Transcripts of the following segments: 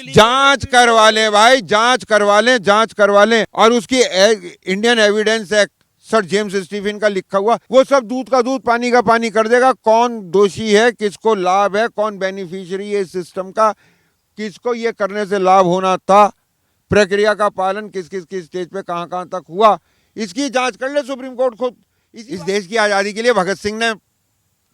जांच करवा लें भाई, जांच करवा लें, जांच करवा लें। और उसकी Indian Evidence Act sir James Stephen का लिखा हुआ, वो सब दूध का दूध पानी का पानी कर देगा। कौन दोषी है, किसको लाभ है, कौन बेनिफिशियरी है इस सिस्टम का, किसको ये करने से लाभ होना था, प्रक्रिया का पालन किस किस किस स्टेज पे कहां कहां तक हुआ, इसकी जांच कर ले सुप्रीम कोर्ट खुद। इस देश की आजादी के लिए भगत सिंह ने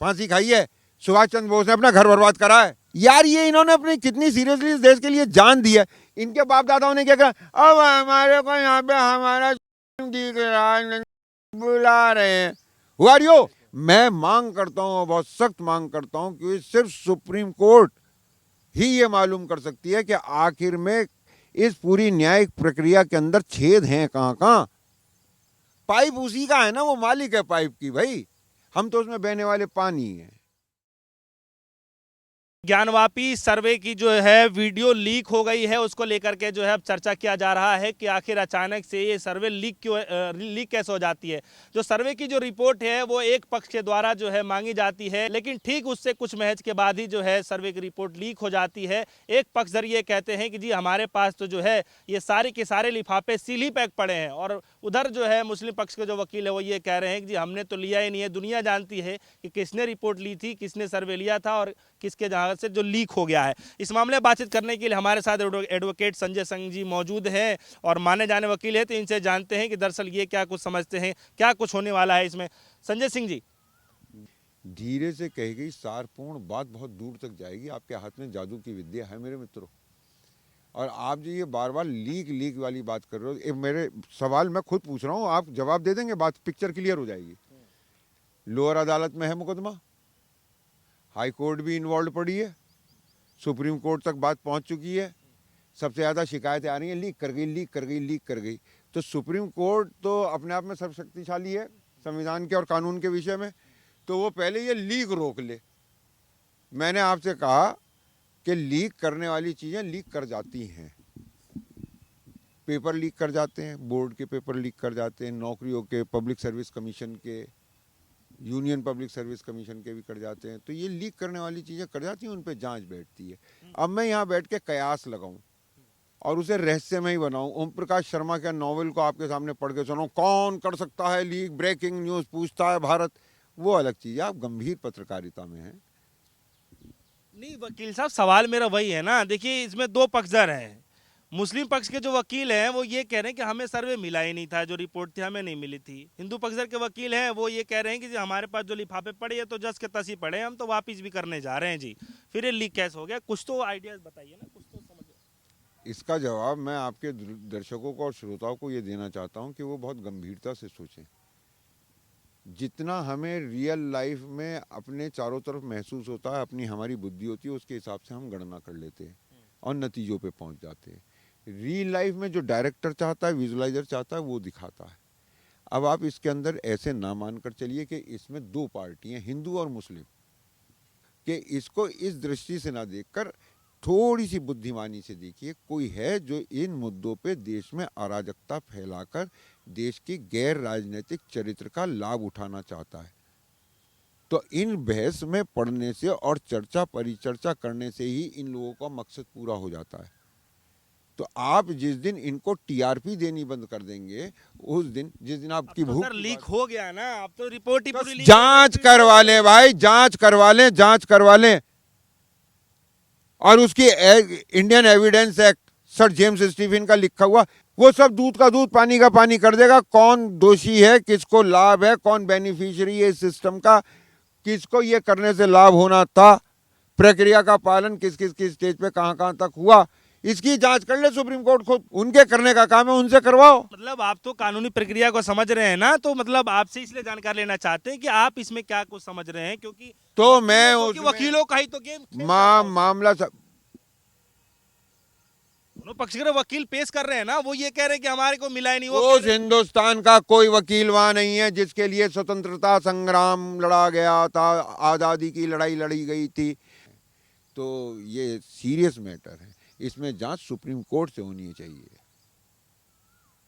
फांसी खाई है, सुभाष चंद्र बोस ने अपना घर बर्बाद करा है। यार ये इन्होंने अपनी कितनी सीरियसली इस देश के लिए जान दी है। इनके बाप दादाओं ने क्या कहा, अब हमारे को यहाँ पे हमारा दिख रहा है, बुला रहे हैं, हु आर यू। मैं मांग करता हूँ, बहुत सख्त मांग करता हूँ कि सिर्फ सुप्रीम कोर्ट ही ये मालूम कर सकती है कि आखिर में इस पूरी न्यायिक प्रक्रिया के अंदर छेद हैं कहां कहां। पाइप उसी का है ना, वो मालिक है पाइप की भाई, हम तो उसमें बहने वाले पानी हैं। ज्ञानवापी सर्वे की जो है वीडियो लीक हो गई है, उसको लेकर के जो है अब चर्चा किया जा रहा है कि आखिर अचानक से ये सर्वे लीक कैसे हो जाती है। जो सर्वे की जो रिपोर्ट है वो एक पक्ष के द्वारा जो है मांगी जाती है, लेकिन ठीक उससे कुछ महज के बाद ही जो है सर्वे की रिपोर्ट लीक हो जाती है। एक पक्ष जरिए कहते हैं कि जी हमारे पास तो जो है ये सारे के सारे लिफाफे सील ही पैक पड़े हैं, और उधर जो है मुस्लिम पक्ष के जो वकील है वो ये कह रहे हैं कि जी हमने तो लिया ही नहीं है। दुनिया जानती है कि किसने रिपोर्ट ली थी, किसने सर्वे लिया था और किसके जहां से जो लीक हो गया है। इस मामले में बातचीत करने के लिए हमारे साथ एडवोकेट संजय सिंह जी मौजूद हैं और माने जाने वकील हैं, तो इनसे जानते हैं कि दरअसल ये क्या कुछ समझते हैं, क्या कुछ होने वाला है इसमें। संजय सिंह जी, धीरे से कही गई सारपूर्ण बात बहुत दूर तक जाएगी। आपके हाथ में जादू की विद्या है मेरे मित्रों, और आप जो ये बार बार लीक वाली बात कर रहे हो, ये मेरे सवाल मैं खुद पूछ रहा हूँ, आप जवाब दे देंगे, बात पिक्चर क्लियर हो जाएगी। लोअर अदालत में है मुकदमा, हाई कोर्ट भी इन्वॉल्व पड़ी है, सुप्रीम कोर्ट तक बात पहुंच चुकी है, सबसे ज़्यादा शिकायतें आ रही हैं लीक कर गई, लीक कर गई, लीक कर गई। तो सुप्रीम कोर्ट तो अपने आप में सर्वशक्तिशाली है संविधान के और कानून के विषय में, तो वो पहले ये लीक रोक ले। मैंने आपसे कहा कि लीक करने वाली चीज़ें लीक कर जाती हैं, पेपर लीक कर जाते हैं, बोर्ड के पेपर लीक कर जाते हैं, नौकरियों के, पब्लिक सर्विस कमीशन के, यूनियन पब्लिक सर्विस कमीशन के भी कर जाते हैं। तो ये लीक करने वाली चीज़ें कर जाती हैं, उन पे जांच बैठती है। अब मैं यहाँ बैठ के कयास लगाऊं और उसे रहस्यमय बनाऊं, ओम प्रकाश शर्मा के नॉवेल को आपके सामने पढ़ के सुनाऊं, कौन कर सकता है लीक, ब्रेकिंग न्यूज़ पूछता है भारत, वो अलग चीज़ है। आप गंभीर पत्रकारिता में हैं। नहीं वकील साहब, सवाल मेरा वही है ना, देखिए इसमें दो पक्षधर हैं। मुस्लिम पक्ष के जो वकील हैं वो ये कह रहे हैं कि हमें सर्वे मिला ही नहीं था, जो रिपोर्ट थी हमें नहीं मिली थी। हिंदू पक्षधर के वकील हैं वो ये कह रहे हैं कि जी हमारे पास जो लिफाफे पड़े हैं तो जस के तस ही पड़े हैं, हम तो वापिस भी करने जा रहे हैं जी, फिर ये लीक कैसे हो गया। कुछ तो आइडियाज बताइए ना, कुछ तो समझ। इसका जवाब मैं आपके दर्शकों को और श्रोताओं को ये देना चाहता हूँ कि वो बहुत गंभीरता से सोचें। जितना हमें रियल लाइफ में अपने चारों तरफ महसूस होता है, अपनी हमारी बुद्धि होती है, उसके हिसाब से हम गणना कर लेते हैं और नतीजों पे पहुंच जाते हैं। रियल लाइफ में जो डायरेक्टर चाहता है, विजुअलाइजर चाहता है, वो दिखाता है। अब आप इसके अंदर ऐसे ना मानकर चलिए कि इसमें दो पार्टियां, हिंदू और मुस्लिम, कि इसको इस दृष्टि से ना देखकर थोड़ी सी बुद्धिमानी से देखिए। कोई है जो इन मुद्दों पे देश में अराजकता फैलाकर देश की गैर राजनीतिक चरित्र का लाभ उठाना चाहता है। तो इन बहस में पढ़ने से और चर्चा परिचर्चा करने से ही इन लोगों का मकसद पूरा हो जाता है। तो आप जिस दिन इनको टीआरपी देनी बंद कर देंगे, उस दिन, जिस दिन आपकी तो भूख सर लीक हो गया ना, अब तो रिपोर्ट ही पूरी लीक जांच करवा लें भाई, जांच करवा लें, जांच करवा लें। और उसकी Indian Evidence Act sir James Stephen का लिखा हुआ, वो सब दूध का दूध पानी का पानी कर देगा। कौन दोषी है, किसको लाभ है, कौन बेनिफिशियरी है इस सिस्टम का, किसको ये करने से लाभ होना था, प्रक्रिया का पालन किस किस किस स्टेज पे कहां कहां तक हुआ, इसकी जांच कर ले सुप्रीम कोर्ट खुद। उनके करने का काम है, उनसे करवाओ। मतलब आप तो कानूनी प्रक्रिया को समझ रहे हैं ना, तो मतलब आपसे इसलिए जानकारी लेना चाहते हैं कि आप इसमें क्या कुछ समझ रहे हैं, क्योंकि तो मैं वकीलों का ही तो गेम मामला सब दोनों पक्ष के वकील पेश कर रहे हैं ना, वो ये कह रहे हैं कि हमारे को मिला ही नहीं। उस हिंदुस्तान का कोई वकील वहां नहीं है जिसके लिए स्वतंत्रता संग्राम लड़ा गया था, आजादी की लड़ाई लड़ी गई थी। तो ये सीरियस मैटर है, इसमें जांच सुप्रीम कोर्ट से होनी चाहिए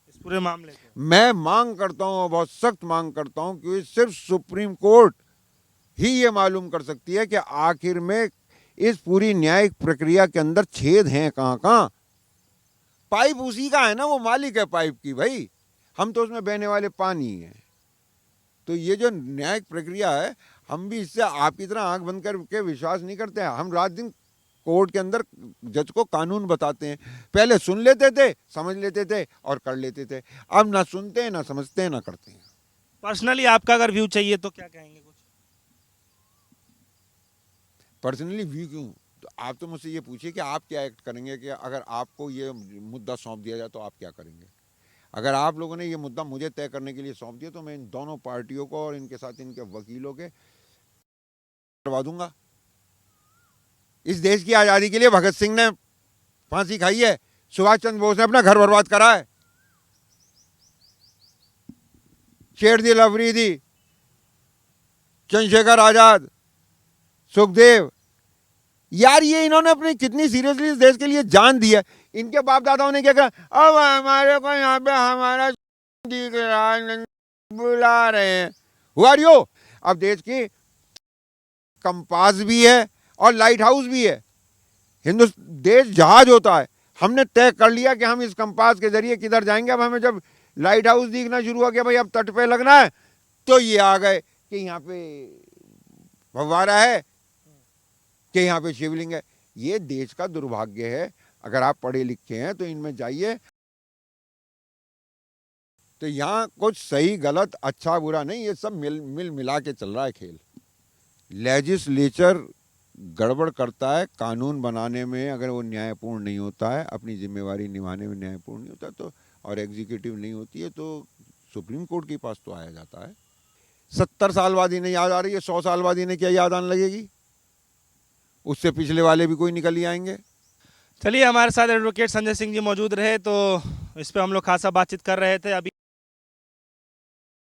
इस पूरे मामले को। मैं मांग करता हूं, बहुत सख्त मांग करता हूं कि सिर्फ सुप्रीम कोर्ट ही ये मालूम कर सकती है कि आखिर में इस पूरी न्यायिक प्रक्रिया के अंदर छेद हैं कहाँ कहाँ। पाइप उसी का है ना, वो मालिक है पाइप की भाई, हम तो उसमें बहने वाले पानी हैं। तो ये जो न्यायिक प्रक्रिया है, हम भी इससे आपकी तरह आंख बंद करके विश्वास नहीं करते हैं। हम रात दिन कोर्ट के अंदर जज को कानून बताते हैं। पहले सुन लेते थे, समझ लेते थे और कर लेते थे। अब ना सुनते हैं, ना समझते हैं, ना करते हैं। पर्सनली आपका अगर व्यू चाहिए तो क्या कहेंगे कुछ? पर्सनली व्यू क्यों, तो आप तो मुझसे ये पूछिए कि आप क्या एक्ट करेंगे, कि अगर आपको ये मुद्दा सौंप दिया जाए तो आप क्या करेंगे। अगर आप लोगों ने ये मुद्दा मुझे तय करने के लिए सौंप दिया तो मैं इन दोनों पार्टियों को और इनके साथ इनके वकीलों के करवा दूंगा। इस देश की आज़ादी के लिए भगत सिंह ने फांसी खाई है, सुभाष चंद्र बोस ने अपना घर बर्बाद करा है, शेरदिल अफरीदी, चंद्रशेखर आजाद, सुखदेव, यार ये इन्होंने अपनी कितनी सीरियसली इस देश के लिए जान दी है। इनके बाप दादाओं ने क्या कहा, अब हमारे को यहाँ पे हमारा दिख रहा है, बुला रहे हैं, हु आर यू। अब देश की कंपास भी है और लाइट हाउस भी है। देश जहाज होता है, हमने तय कर लिया कि हम इस कंपास के जरिए किधर जाएंगे। अब हमें जब लाइट हाउस दिखना शुरू हो गया, भाई अब तट पे लगना है, तो ये आ गए कि यहाँ पे फव्वारा है, कि यहाँ पे शिवलिंग है। ये देश का दुर्भाग्य है। अगर आप पढ़े लिखे हैं तो इनमें जाइए, तो यहाँ कुछ सही गलत अच्छा बुरा नहीं, ये सब मिल मिला के चल रहा है खेल। लेजिस्लेचर गड़बड़ करता है कानून बनाने में, अगर वो न्यायपूर्ण नहीं होता है, अपनी जिम्मेवारी निभाने में न्यायपूर्ण नहीं होता तो, और एग्जीक्यूटिव नहीं होती है, तो सुप्रीम कोर्ट के पास तो आया जाता है। 70 साल बाद इन्हें याद आ रही है, 100 साल बाद इन्हें क्या याद आने लगेगी, उससे पिछले वाले भी कोई निकल ही आएंगे। चलिए, हमारे साथ एडवोकेट संजय सिंह जी मौजूद रहे, तो इस पे हम लोग खासा बातचीत कर रहे थे। अभी